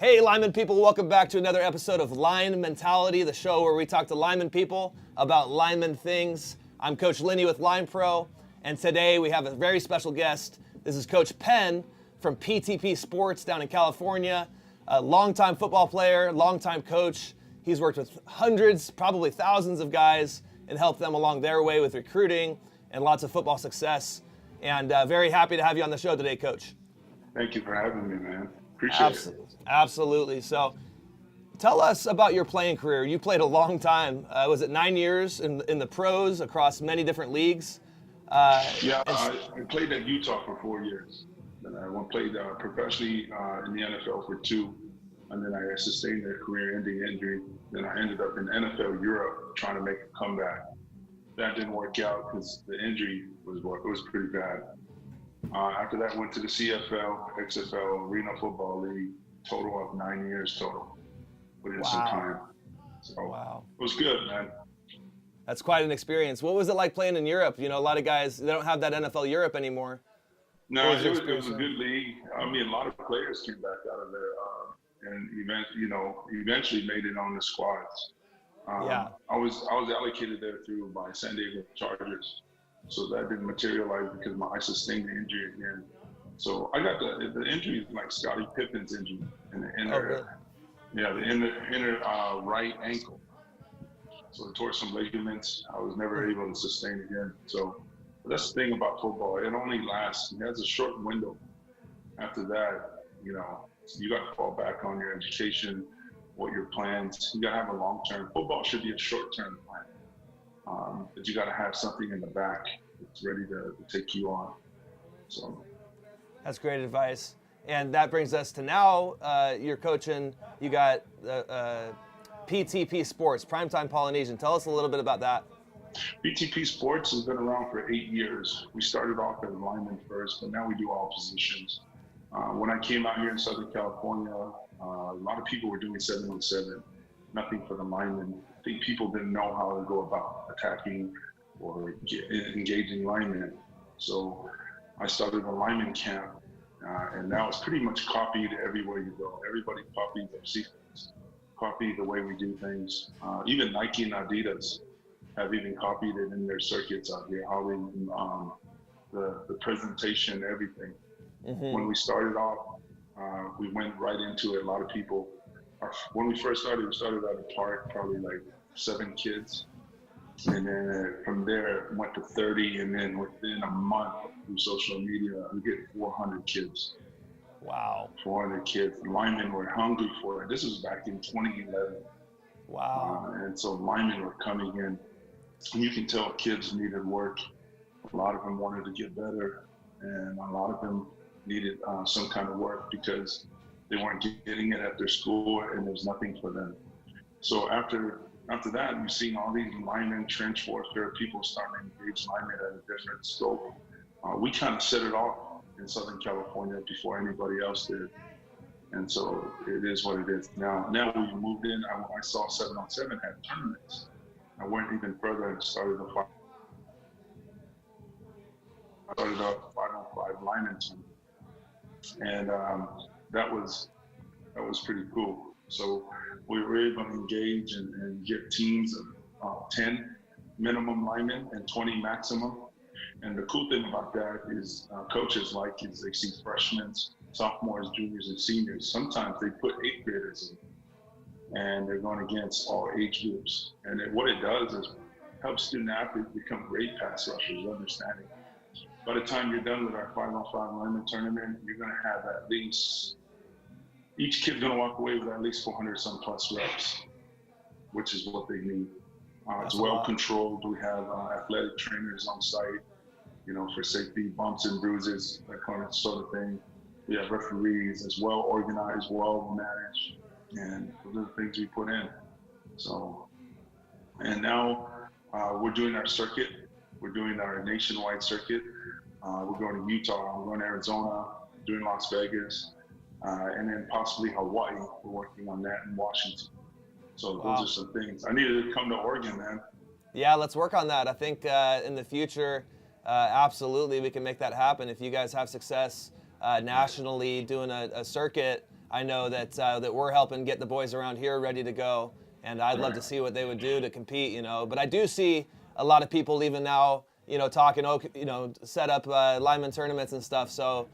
Hey, lineman people, welcome back to another episode of LineMentality, the show where we talk to lineman people about lineman things. I'm Coach Linny with Line Pro, and today we have a very special guest. This is Coach Pene from PTP Sports down in California, a longtime football player, longtime coach. He's worked with hundreds, probably thousands of guys and helped them along their way with recruiting and lots of football success. And very happy to have you on the show today, Coach. Thank you for having me, man. Appreciate it. Absolutely. So tell us about your playing career. You played a long time. Was it 9 years in the pros across many different leagues? I played at Utah for 4 years. Then I played professionally in the NFL for 2. And then I sustained a career-ending injury. Then I ended up in NFL Europe trying to make a comeback. That didn't work out because the injury was pretty bad. After that, went to the CFL, XFL, Arena Football League, total of 9 years total. Put in some time. So It was good, man. That's quite an experience. What was it like playing in Europe? You know, a lot of guys, they don't have that NFL Europe anymore. No, it was a good league. I mean, a lot of players came back out of there and eventually made it on the squads. I was allocated there by San Diego Chargers. So that didn't materialize because I sustained the injury again. So I got the injury like Scottie Pippen's injury in the inner, the inner right ankle. So I tore some ligaments. I was never able to sustain again. So that's the thing about football. It only lasts. It has a short window. After that, you got to fall back on your education, what your plans. You got to have a long-term. Football should be a short-term plan. But you got to have something in the back that's ready to take you on. So that's great advice. And that brings us to now. You're coaching. You got PTP Sports, Prime Time Polynesian. Tell us a little bit about that. PTP Sports has been around for 8 years. We started off as linemen first, but now we do all positions. When I came out here in Southern California, a lot of people were doing 7-on-7, nothing for the linemen. I think people didn't know how to go about attacking or engaging linemen. So I started a lineman camp, and now it's pretty much copied everywhere you go. Everybody copies our sequence, copy the way we do things. Even Nike and Adidas have even copied it in their circuits out here, how we, the presentation, everything. Mm-hmm. When we started off, we went right into it. A lot of people, when we first started, we started at a park, probably like 7 kids. And then from there, it went to 30. And then within a month through social media, we get 400 kids. Wow. 400 kids. Linemen were hungry for it. This was back in 2011. Wow. And so linemen were coming in. And you can tell kids needed work. A lot of them wanted to get better. And a lot of them needed some kind of work because they weren't getting it at their school and there's nothing for them. So after that, you've seen all these linemen, trench warfare, people starting to engage linemen at a different scope. We kind of set it off in Southern California before anybody else did. And so it is what it is. Now we moved in, I saw 7-on-7 had tournaments. I went even further and started a 5-on-5 lineman tournament. And that was pretty cool. So we were able to engage and get teams of 10 minimum linemen and 20 maximum. And the cool thing about that is coaches is they see freshmen, sophomores, juniors, and seniors. Sometimes they put 8th graders in, and they're going against all age groups. And what it does is help student athletes become great pass rushers, understanding. By the time you're done with our 5-on-5 lineman tournament, you're going to have at least, each kid's going to walk away with at least 400 some plus reps, which is what they need. It's well controlled. We have athletic trainers on site, for safety, bumps and bruises, that kind of sort of thing. We have referees. It's well organized, well managed, and those are the things we put in. So, and now we're doing our circuit. We're doing our nationwide circuit. We're going to Utah, we're going to Arizona, doing Las Vegas, and then possibly Hawaii. We're working on that in Washington. So those are some things. I needed to come to Oregon, man. Yeah, let's work on that. I think in the future, absolutely, we can make that happen. If you guys have success nationally doing a circuit, I know that that we're helping get the boys around here ready to go, and I'd love to see what they would do to compete, you know. But I do see a lot of people even now, you know, talking, you know, set up lineman tournaments and stuff. So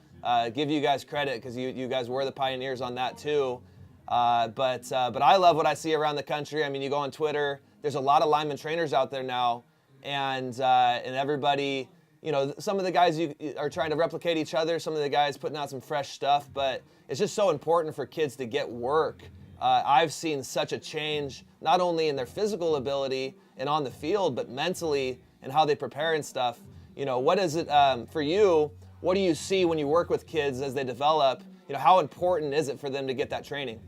give you guys credit because you guys were the pioneers on that too. But I love what I see around the country. I mean, you go on Twitter, there's a lot of lineman trainers out there now, and everybody, you know, some of the guys are trying to replicate each other, some of the guys putting out some fresh stuff, but it's just so important for kids to get work. I've seen such a change, not only in their physical ability and on the field, but mentally and how they prepare and stuff. You know, what is it for you? What do you see when you work with kids as they develop? You know, how important is it for them to get that training?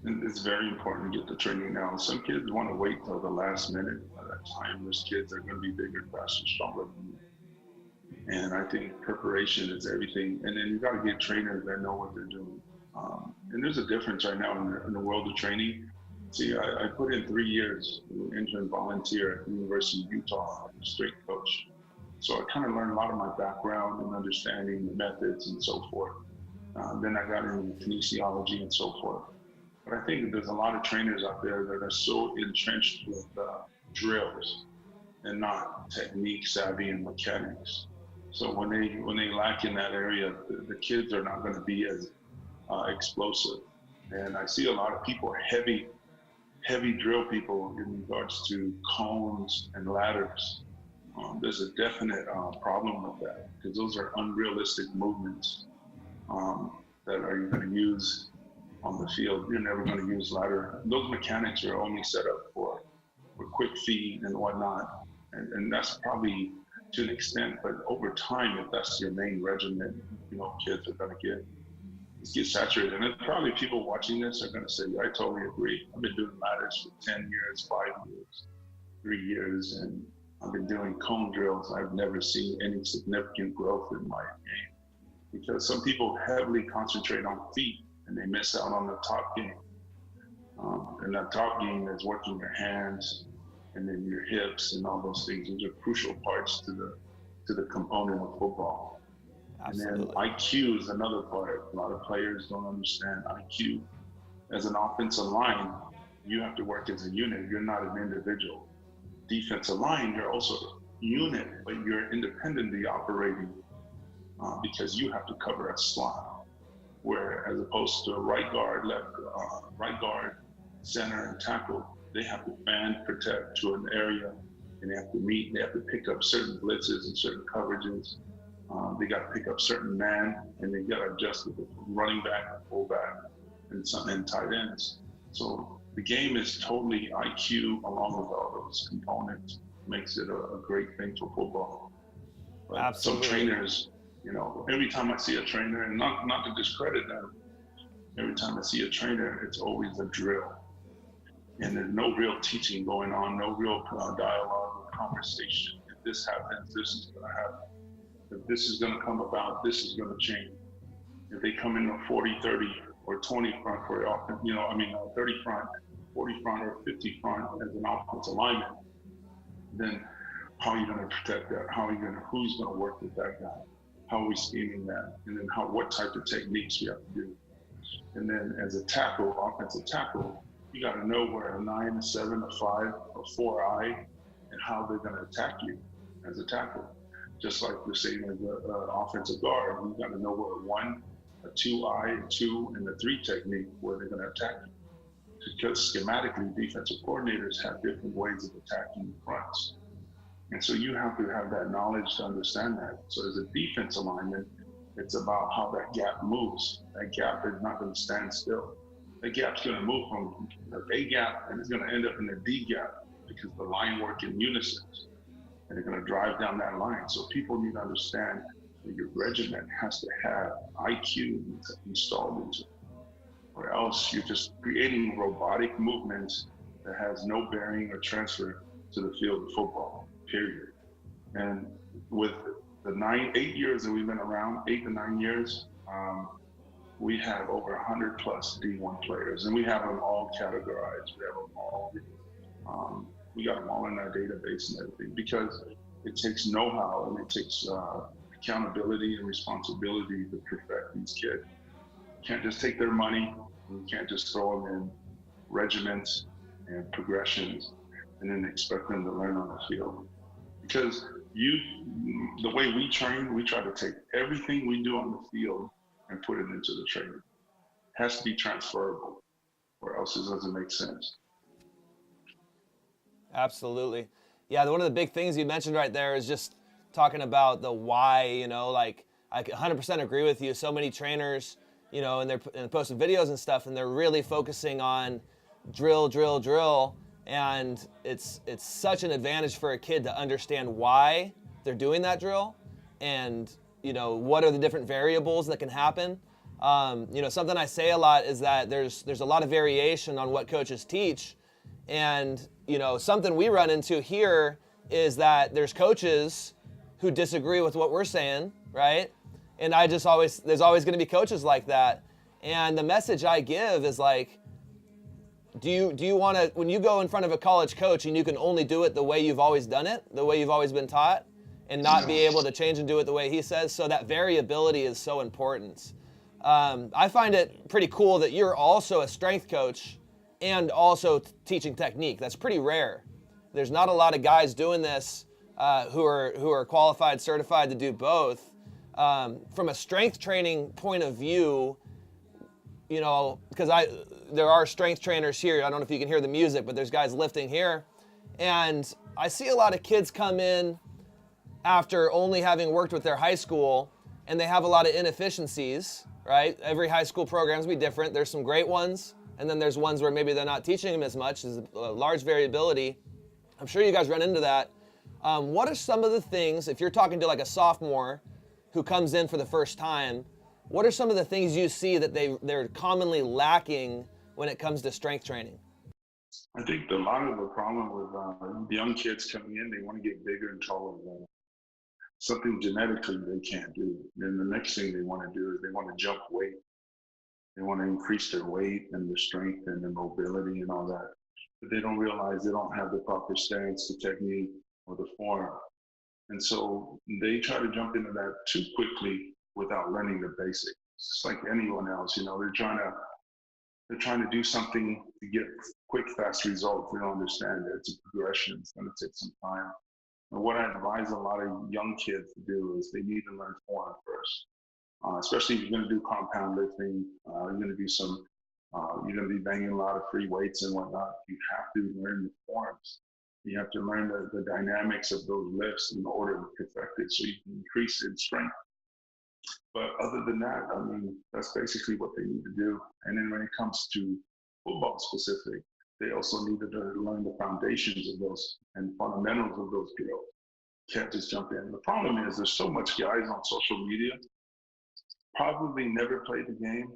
It's very important to get the training now. Some kids want to wait till the last minute. By that time, those kids are going to be bigger, faster, stronger than you. And I think preparation is everything. And then you got to get trainers that know what they're doing. And there's a difference right now in the world of training. See, I put in 3 years intern volunteer at the University of Utah as a strength coach. So I kind of learned a lot of my background and understanding the methods and so forth. Then I got into kinesiology and so forth. But I think there's a lot of trainers out there that are so entrenched with drills and not technique savvy and mechanics. So when they lack in that area, the kids are not going to be as explosive. And I see a lot of people, heavy drill people in regards to cones and ladders. There's a definite problem with that because those are unrealistic movements that are you going to use on the field. You're never going to use ladder. Those mechanics are only set up for quick feed and whatnot. And that's probably to an extent, but over time, if that's your main regimen, you know, kids are going to get saturated. And probably people watching this are going to say, I totally agree. I've been doing ladders for 10 years, 5 years, 3 years, and I've been doing cone drills. I've never seen any significant growth in my game because some people heavily concentrate on feet and they miss out on the top game. And that top game is working your hands and then your hips and all those things. Those are crucial parts to the component of football. Absolutely. And then IQ is another part. A lot of players don't understand IQ. As an offensive line, you have to work as a unit. You're not an individual. Defensive line, you're also a unit, but you're independently operating because you have to cover a slot. Where as opposed to right guard, center, and tackle, they have to band protect to an area, and they have to pick up certain blitzes and certain coverages. They got to pick up certain man, and they got to adjust with the running back, fullback, and tight ends. So the game is totally IQ along with all those components. Makes it a great thing for football. But absolutely. Some trainers, you know, every time I see a trainer, and not to discredit them, every time I see a trainer, it's always a drill. And there's no real teaching going on, no real dialogue or conversation. If this happens, this is going to happen. If this is going to come about, this is going to change. If they come in a 40, 30, or 20 front for offense, 30 front, 40 front, or 50 front as an offensive lineman, then how are you going to protect that? Who's going to work with that guy? How are we scheming that? And then what type of techniques we have to do. And then as a tackle, offensive tackle, you got to know where a 9, a 7, a 5, a 4 eye, and how they're going to attack you as a tackle. Just like we're saying as an offensive guard, you got to know where a 1, a 2 eye, a 2, and a 3 technique, where they're going to attack you. Because schematically, defensive coordinators have different ways of attacking fronts. And so you have to have that knowledge to understand that. So as a defensive lineman, it's about how that gap moves. That gap is not going to stand still. That gap's going to move from the A gap and it's going to end up in the D gap because the line work in unison. And they're going to drive down that line. So people need to understand that your regiment has to have IQ installed into it. Or else you're just creating robotic movements that has no bearing or transfer to the field of football, period. And with the 8 years that we've been around, 8 to 9 years, we have over 100 plus D1 players, and we have them all categorized. We have them all, we got them all in our database and everything, because it takes know-how and it takes accountability and responsibility to perfect these kids. can't just take their money. You can't just throw them in regiments and progressions and then expect them to learn on the field. Because the way we train, we try to take everything we do on the field and put it into the training. It has to be transferable, or else it doesn't make sense. Absolutely. Yeah, one of the big things you mentioned right there is just talking about the why, you know, like I 100% agree with you. So many trainers, you know, and they're posting videos and stuff, and they're really focusing on drill, drill, drill. And it's such an advantage for a kid to understand why they're doing that drill and, you know, what are the different variables that can happen. You know, something I say a lot is that there's a lot of variation on what coaches teach. And, you know, something we run into here is that there's coaches who disagree with what we're saying, right? And there's always going to be coaches like that. And the message I give is like, do you want to, when you go in front of a college coach and you can only do it the way you've always done it, the way you've always been taught, and not be able to change and do it the way he says? So that variability is so important. I find it pretty cool that you're also a strength coach and also teaching technique. That's pretty rare. There's not a lot of guys doing this who are qualified, certified to do both. From a strength training point of view, you know, because there are strength trainers here. I don't know if you can hear the music, but there's guys lifting here. And I see a lot of kids come in after only having worked with their high school, and they have a lot of inefficiencies, right? Every high school program's be different. There's some great ones, and then there's ones where maybe they're not teaching them as much. There's a large variability. I'm sure you guys run into that. What are some of the things, if you're talking to like a sophomore who comes in for the first time, what are some of the things you see that they're commonly lacking when it comes to strength training? I think a lot of the problem with young kids coming in, they want to get bigger and taller than something genetically they can't do. Then the next thing they want to do is they want to jump weight. They want to increase their weight and their strength and their mobility and all that. But they don't realize they don't have the proper stance, the technique, or the form. And so they try to jump into that too quickly without learning the basics. It's like anyone else, you know, they're trying to do something to get quick, fast results. They don't understand that it's a progression. It's going to take some time. And what I advise a lot of young kids to do is they need to learn form first. Especially if you're going to do compound lifting, you're going to do you're going to be banging a lot of free weights and whatnot. You have to learn the forms. You have to learn the dynamics of those lifts in order to perfect it so you can increase in strength. But other than that, I mean, that's basically what they need to do. And then when it comes to football specific, they also need to learn the foundations of those and fundamentals of those drills. Can't just jump in. The problem is there's so much guys on social media probably never played the game.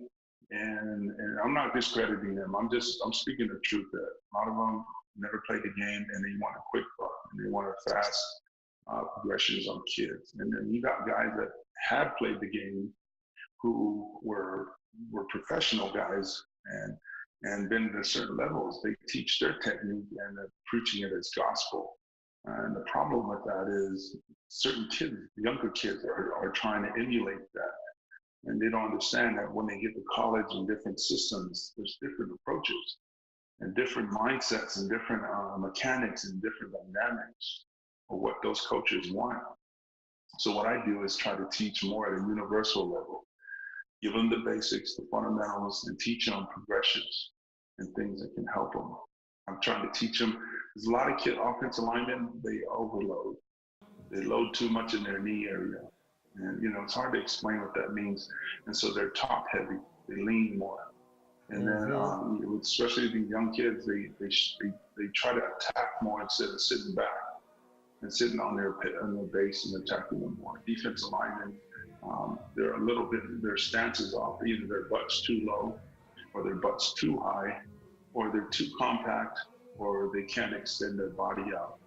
And I'm not discrediting them. I'm speaking the truth that a lot of them never played the game and they want a quick buck and they want a fast progressions on kids. And then you got guys that have played the game who were professional guys and been to certain levels. They teach their technique and they're preaching it as gospel. And the problem with that is certain kids, younger kids are trying to emulate that. And they don't understand that when they get to college and different systems, there's different approaches and different mindsets and different mechanics and different dynamics of what those coaches want. So what I do is try to teach more at a universal level, give them the basics, the fundamentals, and teach them progressions and things that can help them. I'm trying to teach them. There's a lot of offensive linemen, they overload. They load too much in their knee area. And, you know, it's hard to explain what that means. And so they're top heavy, they lean more. And then, especially the young kids, they try to attack more instead of sitting back and sitting on their base and attacking them more. Defensive linemen, they're a little bit, their stance is off. Either their butt's too low or their butt's too high, or they're too compact, or they can't extend their body out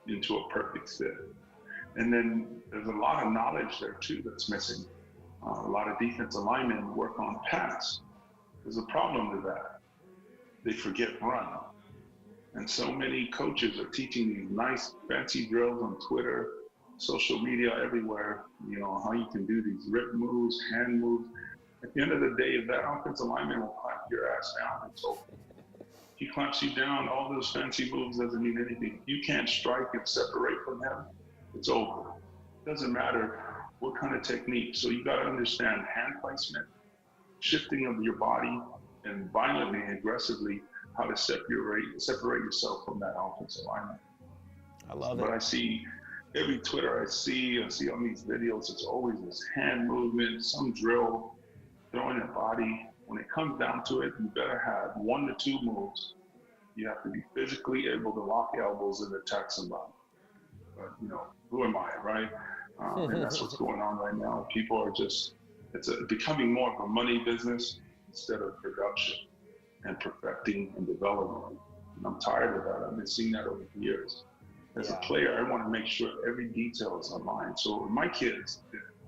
into a perfect fit. And then there's a lot of knowledge there too that's missing. A lot of defensive linemen work on pass. There's a problem with that. They forget run. And so many coaches are teaching these nice fancy drills on Twitter, social media, everywhere, you know, how you can do these rip moves, hand moves, At the end of the day, if that offensive lineman will clamp your ass down, it's over. He clamps you down, all those fancy moves doesn't mean anything. You can't strike and separate from him, it's over. It doesn't matter what kind of technique. So you got to understand hand placement, shifting of your body, and violently and aggressively how to separate yourself from that offensive lineman. I love it. But I see every Twitter I see on these videos, it's always this hand movement, some drill, throwing your body. When it comes down to it, you better have 1 to 2 moves. You have to be physically able to lock elbows and attack somebody. But, you know, who am I, right? And that's what's going on right now. People are just, becoming more of a money business instead of production and perfecting and development. And I'm tired of that. I've been seeing that over the years. As a player, I want to make sure every detail is aligned. So my kids,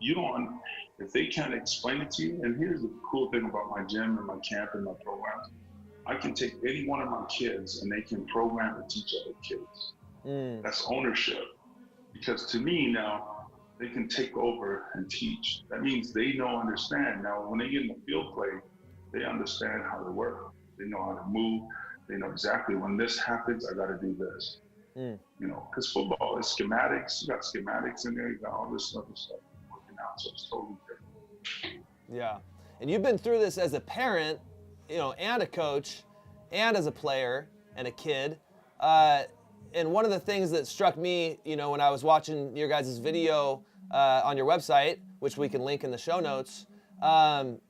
if they can't explain it to you, and here's the cool thing about my gym and my camp and my programs, I can take any one of my kids and they can program and teach other kids. That's ownership. Because to me now, they can take over and teach. That means they understand. Now, when they get in the field play, they understand how to work. They know how to move. They know exactly when this happens, I got to do this. You know, because football is schematics. You got schematics in there. You got all this other stuff working out. So it's totally different. Yeah. And you've been through this as a parent, you know, and a coach, and as a player and a kid. And one of the things that struck me, you know, when I was watching your guys' video on your website, which we can link in the show notes,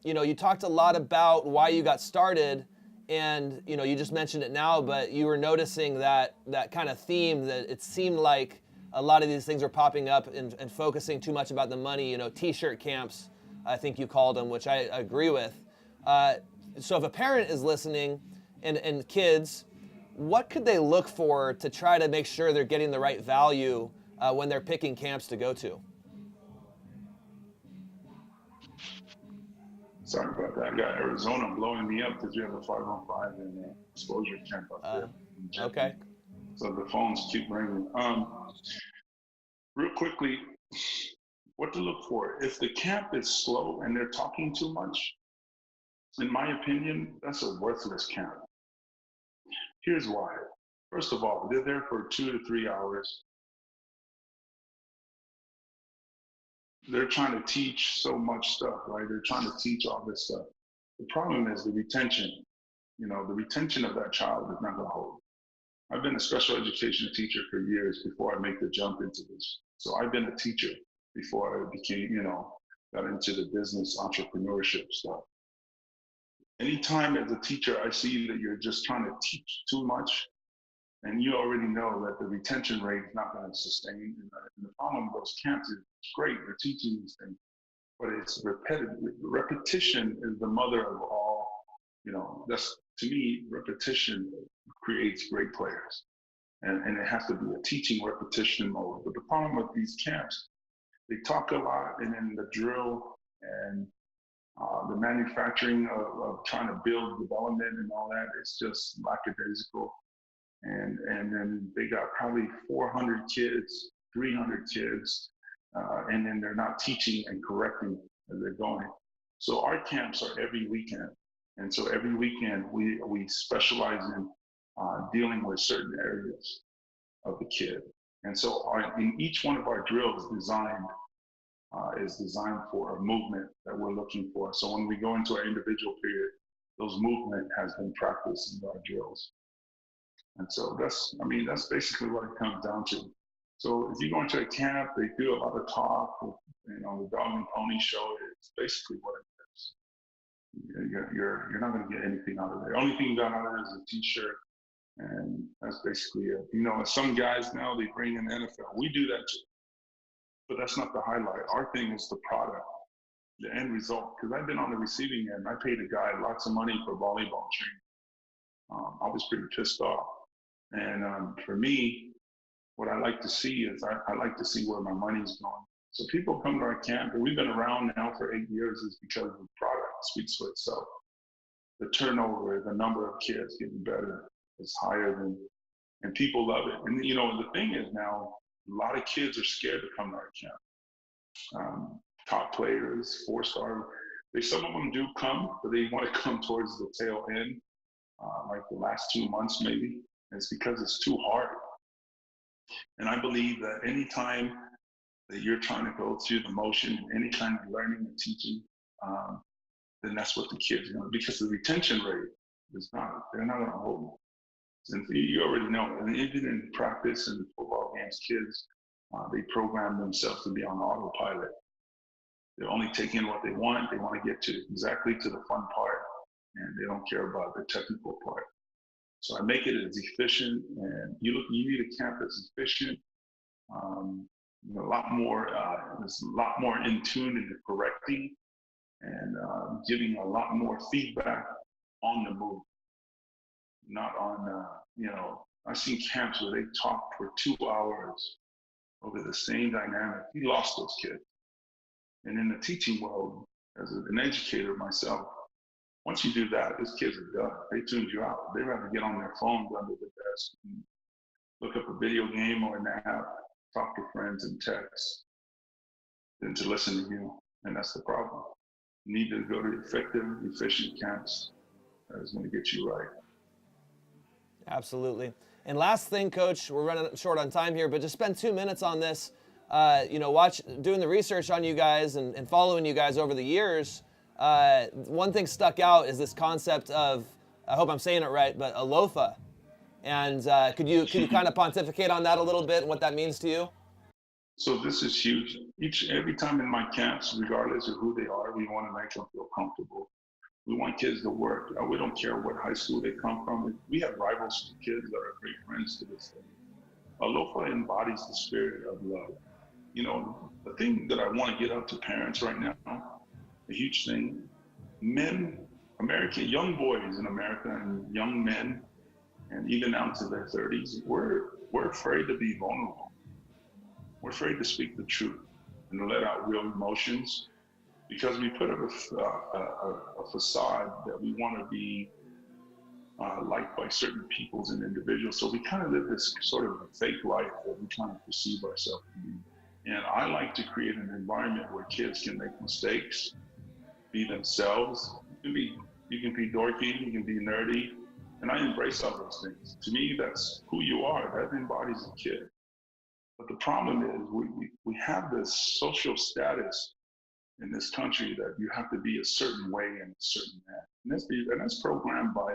you know, you talked a lot about why you got started, and, you know, you just mentioned it now, but you were noticing that kind of theme, that it seemed like a lot of these things are popping up and focusing too much about the money, you know, t-shirt camps, I think you called them, which I agree with. So if a parent is listening and kids, what could they look for to try to make sure they're getting the right value when they're picking camps to go to? Sorry about that. I got Arizona blowing me up because we have a 5-on-5 and exposure camp up there. Okay. So the phones keep ringing. Real quickly, what to look for. If the camp is slow and they're talking too much, in my opinion, that's a worthless camp. Here's why. First of all, they're there for 2 to 3 hours. They're trying to teach so much stuff, right? They're trying to teach all this stuff. The problem is the retention. You know, the retention of that child is not going to hold. I've been a special education teacher for years before I make the jump into this. So I've been a teacher before I became, you know, got into the business entrepreneurship stuff. Anytime as a teacher, I see that you're just trying to teach too much, and you already know that the retention rate is not going to sustain. And the problem with those camps is it's great, they're teaching these things, but it's repetitive. Repetition is the mother of all, you know, that's, to me, repetition creates great players. And it has to be a teaching repetition mode. But the problem with these camps, they talk a lot, and then the drill and the manufacturing of trying to build development and all that, it's just lackadaisical. And then they got probably 400 kids, 300 kids, and then they're not teaching and correcting as they're going. So our camps are every weekend. And so every weekend we specialize in dealing with certain areas of the kid. And so in each one of our drills is designed for a movement that we're looking for. So when we go into our individual period, those movement has been practiced in our drills. And so that's basically what it comes down to. So if you go into a camp, they do a lot of talk, you know, the dog and pony show, it's basically what it is. You're not going to get anything out of it. The only thing you got out of it is a t-shirt, and that's basically it. You know, some guys now, they bring in the NFL. We do that too, but that's not the highlight. Our thing is the product, the end result. Because I've been on the receiving end. I paid a guy lots of money for volleyball training. I was pretty pissed off. And for me, what I like to see is I like to see where my money's going. So people come to our camp, and we've been around now for 8 years, is because the product speaks for itself. The turnover, the number of kids getting better is higher than, and people love it. And you know, the thing is now, a lot of kids are scared to come to our camp. Top players, 4-star, some of them do come, but they want to come towards the tail end, like the last 2 months maybe. And it's because it's too hard. And I believe that anytime that you're trying to go through the motion, any kind of learning and teaching, then that's what the kids know, because the retention rate is not, they're not going to hold. And you already know, and even in practice and football games, kids, they program themselves to be on autopilot. They're only taking what they want. They want to get to exactly to the fun part, and they don't care about the technical part. So I make it as efficient, and you need a camp that's efficient, a lot more, there's a lot more in tune into correcting and giving a lot more feedback on the move, not on, I've seen camps where they talk for 2 hours over the same dynamic. We lost those kids. And in the teaching world, as an educator myself, once you do that, those kids are done. They tuned you out. They'd rather get on their phones under the desk and look up a video game or an app, talk to friends and text, than to listen to you. And that's the problem. You need to go to effective, efficient camps. That is going to get you right. Absolutely. And last thing, Coach, we're running short on time here, but just spend 2 minutes on this. Doing the research on you guys and following you guys over the years. One thing stuck out is this concept of, I hope I'm saying it right, but alofa. And could you kind of pontificate on that a little bit and what that means to you? So this is huge. Every time in my camps, regardless of who they are, we want to make them feel comfortable. We want kids to work. We don't care what high school they come from. We have rivals kids that are great friends to this day. Alofa embodies the spirit of love. The thing that I want to get out to parents right now, a huge thing, young boys in America and young men, and even out to their 30s, we're afraid to be vulnerable. We're afraid to speak the truth and to let out real emotions, because we put up a facade that we want to be liked by certain peoples and individuals. So we kind of live this sort of a fake life that we kind of perceive ourselves to be. And I like to create an environment where kids can make mistakes, be themselves. You can be dorky, you can be nerdy, and I embrace all those things. To me, that's who you are. That embodies a kid. But the problem is we have this social status in this country that you have to be a certain way and a certain man. And that's programmed by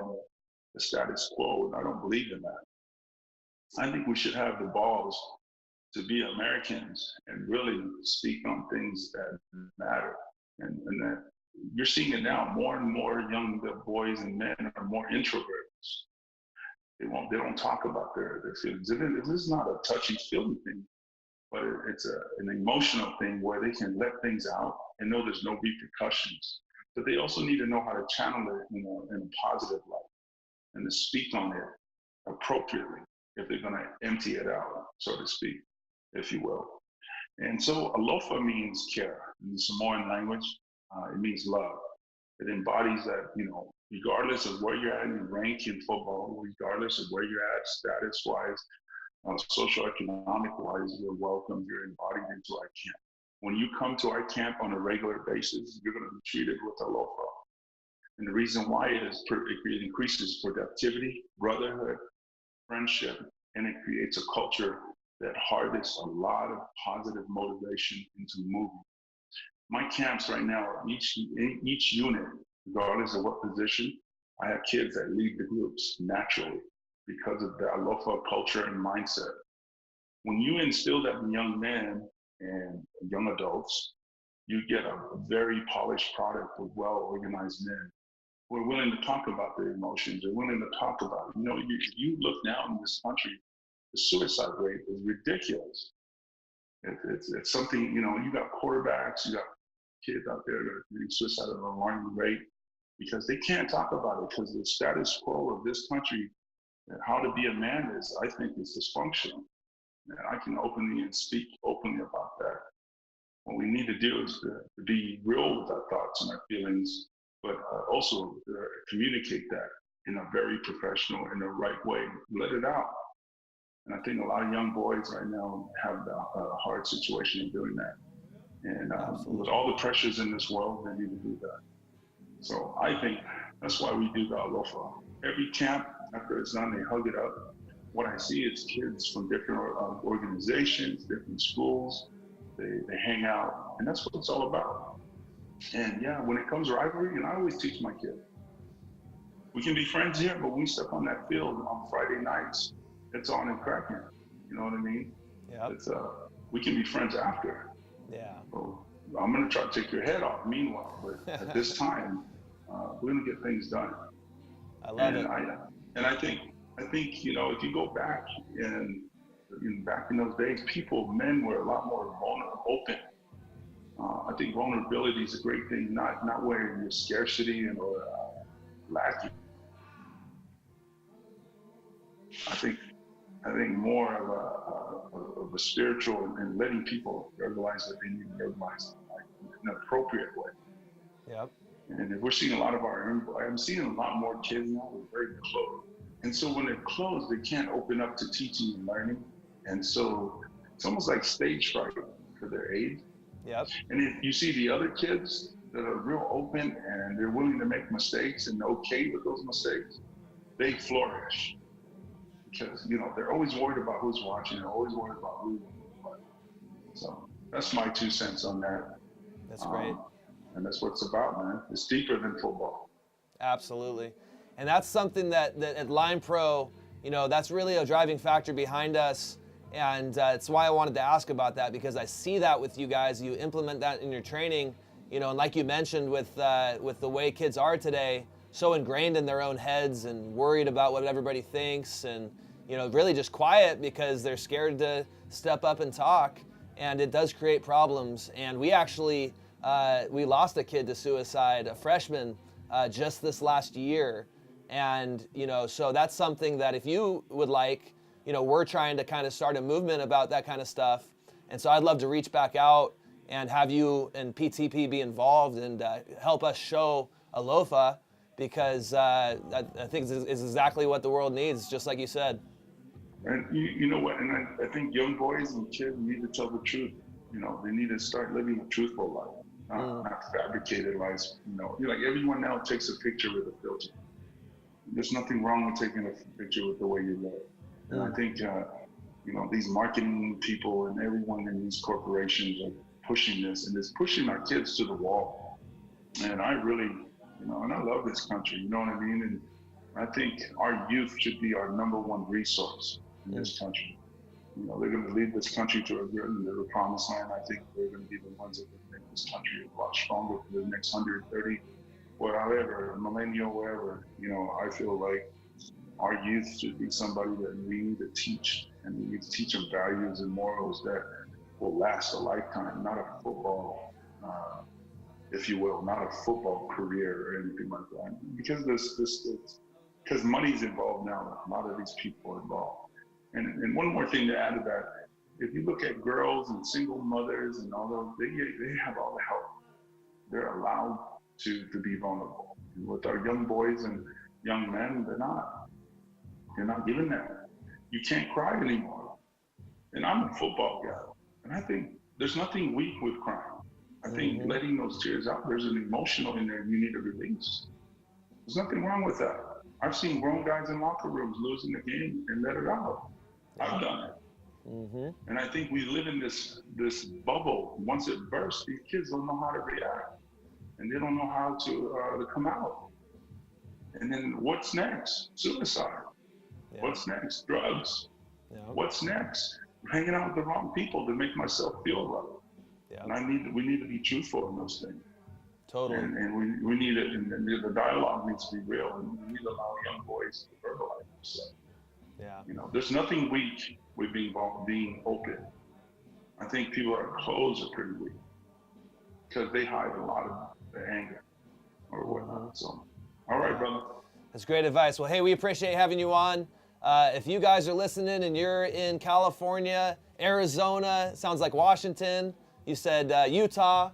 the status quo, and I don't believe in that. I think we should have the balls to be Americans and really speak on things that matter. And that you're seeing it now, more and more young boys and men are more introverts. They don't talk about their feelings. This is not a touchy-feely thing, but it's an emotional thing where they can let things out and know there's no repercussions. But they also need to know how to channel it in a positive light and to speak on it appropriately if they're going to empty it out, so to speak, if you will. And so alofa means care. In the Samoan language, it means love. It embodies that, regardless of where you're at in rank in football, regardless of where you're at status-wise, socioeconomic-wise, you're welcome, you're embodied into our camp. When you come to our camp on a regular basis, you're going to be treated with alofa. And the reason why is it increases productivity, brotherhood, friendship, and it creates a culture that harvests a lot of positive motivation into moving. My camps right now, each unit, regardless of what position, I have kids that lead the groups naturally because of the alofa culture and mindset. When you instill that in young men and young adults, you get a very polished product of well-organized men who are willing to talk about their emotions. They're willing to talk about it. You look now in this country, the suicide rate is ridiculous. It's something, you got quarterbacks, you got kids out there that are getting suicide at an alarming rate because they can't talk about it, because the status quo of this country and how to be a man is, I think, is dysfunctional. And I can openly and speak openly about that. What we need to do is to be real with our thoughts and our feelings, but also communicate that in a very professional, in the right way, let it out. And I think a lot of young boys right now have a hard situation in doing that. And with all the pressures in this world, they need to do that. So I think that's why we do the alofa. Every camp, after it's done, they hug it up. What I see is kids from different organizations, different schools. They hang out, and that's what it's all about. And yeah, when it comes to rivalry, and I always teach my kids, we can be friends here, but when we step on that field on Friday nights, it's on and cracking. You know what I mean? Yeah. It's we can be friends after. Yeah. So I'm gonna try to take your head off. Meanwhile, but at this time, we're gonna get things done. I love it. And I think if you go back back in those days, men were a lot more open. I think vulnerability is a great thing, not wearing your scarcity or lacking. I think more of a spiritual and letting people realize that they need to realize in an appropriate way. Yep. And if we're seeing I'm seeing a lot more kids now who are very closed. And so when they're closed, they can't open up to teaching and learning. And so it's almost like stage fright for their age. Yep. And if you see the other kids that are real open and they're willing to make mistakes and okay with those mistakes, they flourish. Because, they're always worried about who's watching, they're always worried about who's watching. So that's my 2 cents on that. That's great. And that's what it's about, man. It's deeper than football. Absolutely. And that's something that at Line Pro, that's really a driving factor behind us. And it's why I wanted to ask about that, because I see that with you guys. You implement that in your training, and like you mentioned with the way kids are today, so ingrained in their own heads and worried about what everybody thinks, and really just quiet because they're scared to step up and talk, and it does create problems. And we actually we lost a kid to suicide, a freshman, just this last year. And so that's something that if you would like, we're trying to kind of start a movement about that kind of stuff. And so I'd love to reach back out and have you and PTP be involved and help us show Alofa, because I think it's exactly what the world needs, just like you said. And you know what? And I think young boys and kids need to tell the truth. They need to start living a truthful life, not fabricated lives. Like everyone now takes a picture with a filter. There's nothing wrong with taking a picture with the way you live. And I think, these marketing people and everyone in these corporations are pushing this, and it's pushing our kids to the wall. And I really, and I love this country, you know what I mean? And I think our youth should be our number one resource in this country. They're going to lead this country to a good promised land. I think they're going to be the ones that will make this country a lot stronger for the next 130, whatever, millennial, wherever. I feel like our youth should be somebody that we need to teach, and we need to teach them values and morals that will last a lifetime, not a football, if you will, not a football career or anything like that. Because money's involved now, a lot of these people are involved. And one more thing to add to that, if you look at girls and single mothers and all those, they have all the help. They're allowed to be vulnerable. And with our young boys and young men, they're not. You're not given that. You can't cry anymore. And I'm a football guy, and I think there's nothing weak with crying. I think letting those tears out, there's an emotional in there you need to release. There's nothing wrong with that. I've seen grown guys in locker rooms losing the game and let it out. I've done it. And I think we live in this bubble. Once it bursts, these kids don't know how to react, and they don't know how to come out. And then what's next? Suicide. Yeah. What's next? Drugs. Yeah. What's next? Hanging out with the wrong people to make myself feel right. Yeah. And we need to be truthful in those things. Totally. And we need it, and the dialogue needs to be real, and we need to allow young boys to verbalize themselves. Yeah. There's nothing weak with being open. I think people that are closed are pretty weak because they hide a lot of their anger or whatnot. So, all right, brother. That's great advice. Well, hey, we appreciate having you on. If you guys are listening and you're in California, Arizona, sounds like Washington, you said Utah,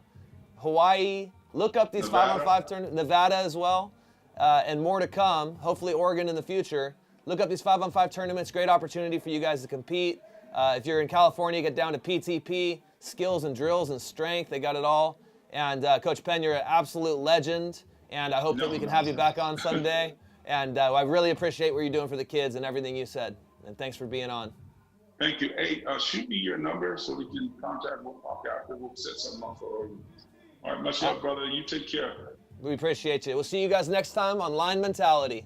Hawaii, look up these 5-on-5 tournaments, Nevada as well, and more to come, hopefully Oregon in the future. Look up these 5-on-5 tournaments, great opportunity for you guys to compete. If you're in California, get down to PTP, skills and drills and strength. They got it all. And Coach Penn, you're an absolute legend. And I hope that we can have you back on someday. And I really appreciate what you're doing for the kids and everything you said. And thanks for being on. Thank you. Hey, shoot me your number so we can contact. We'll talk after. We'll set something up for you. All right, much love, brother. You take care. We appreciate you. We'll see you guys next time on LineMentality.